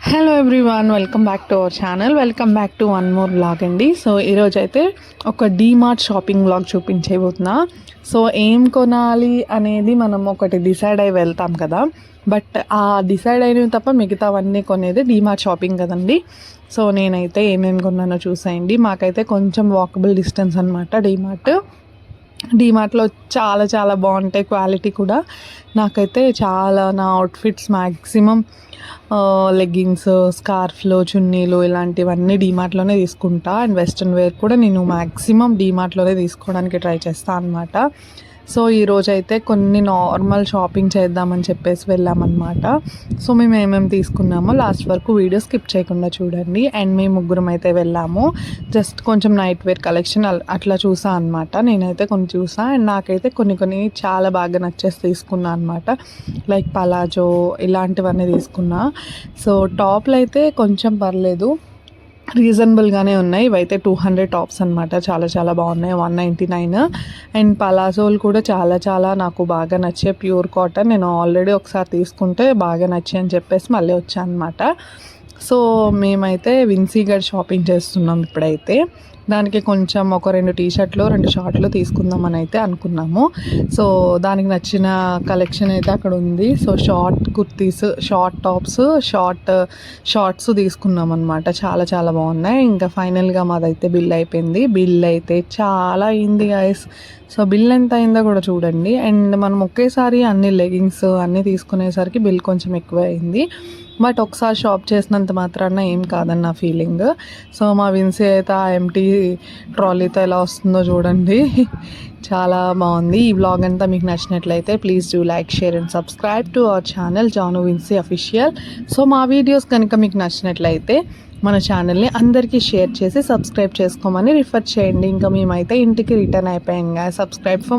Hello everyone, welcome back to our channel. Welcome back to one more vlog అండి. So ఈరోజు అయితే ఒక DMart shopping vlog చూపించబోతున్నా. So ఏం కొనాలి అనేది మనం ఒకటి డిసైడ్ అయి వెళ్తాం కదా, బట్ ఆ డిసైడ్ అయినవి తప్ప మిగతావన్నీ కొనేది డీమార్ట్ షాపింగ్ కదండి. సో నేనైతే ఏమేమి కొన్నానో చూసేయండి. మాకైతే కొంచెం వాకబుల్ డిస్టెన్స్ అనమాట డీమార్ట్లో చాలా చాలా బాగుంటాయి, క్వాలిటీ కూడా. నాకైతే చాలా నా అవుట్ఫిట్స్ మ్యాక్సిమం లెగ్గిన్స్, స్కార్ఫ్లు, చున్నీలు ఇలాంటివన్నీ డీమార్ట్లోనే తీసుకుంటా. అండ్ వెస్ట్రన్ వేర్ కూడా నేను మ్యాక్సిమం డీమార్ట్లోనే తీసుకోవడానికి ట్రై చేస్తాను అనమాట. సో ఈరోజైతే కొన్ని నార్మల్ షాపింగ్ చేద్దామని చెప్పేసి వెళ్ళామన్నమాట. సో మేము ఏమేమి తీసుకున్నామో లాస్ట్ వరకు వీడియో స్కిప్ చేయకుండా చూడండి. అండ్ మేము ముగ్గురం అయితే వెళ్ళాము. జస్ట్ కొంచెం నైట్ వేర్ కలెక్షన్ అట్లా చూసా అనమాట. నేనైతే కొన్ని చూసా అండ్ నాకైతే కొన్ని చాలా బాగా నచ్చేసి తీసుకున్నా అనమాట. లైక్ పలాజో ఇలాంటివన్నీ తీసుకున్నా. సో టాప్లు అయితే కొంచెం పర్లేదు, రీజనబుల్గానే ఉన్నాయి. ఇవైతే 200 టాప్స్ అనమాట. చాలా చాలా బాగున్నాయి, 199. అండ్ పలాజోలు కూడా చాలా చాలా నాకు బాగా నచ్చే, ప్యూర్ కాటన్. నేను ఆల్రెడీ ఒకసారి తీసుకుంటే బాగా నచ్చాయి అని చెప్పేసి మళ్ళీ వచ్చాను అనమాట. సో మేమైతే విన్సీగఢ్ షాపింగ్ చేస్తున్నాం ఇప్పుడైతే. దానికి కొంచెం ఒక 2 టీషర్ట్లు 2 షార్ట్లు తీసుకుందామని అయితే అనుకున్నాము. సో దానికి నచ్చిన కలెక్షన్ అయితే అక్కడ ఉంది. So short kurtis, short tops, shorts తీసుకున్నాం అనమాట. చాలా చాలా బాగున్నాయి. ఇంకా ఫైనల్గా మాదైతే బిల్ అయిపోయింది. బిల్ అయితే చాలా అయింది గైస్. సో బిల్ ఎంత అయిందో కూడా చూడండి. అండ్ మనం ఒకేసారి అన్ని లెగిన్స్ అన్నీ తీసుకునేసరికి బిల్ కొంచెం ఎక్కువ అయింది. బట్ ఒకసారి షాప్ చేసినంత మాత్రాన ఏం కాదని నా ఫీలింగ్. సో మా విన్సీ అయితే ఆ ఎంటీ ట్రాలీతో ఎలా వస్తుందో చూడండి, చాలా బాగుంది. ఈ వ్లాగ్ అంతా మీకు నచ్చినట్లయితే please do like, share and subscribe to our channel Janu Vinci official. So మా వీడియోస్ కనుక మీకు నచ్చినట్లయితే మన ఛానల్ని అందరికీ షేర్ చేసి సబ్స్క్రైబ్ చేసుకోమని రిఫర్ చేయండి. ఇంకా మేమైతే ఇంటికి రిటర్న్ అయిపోయాం. Subscribe for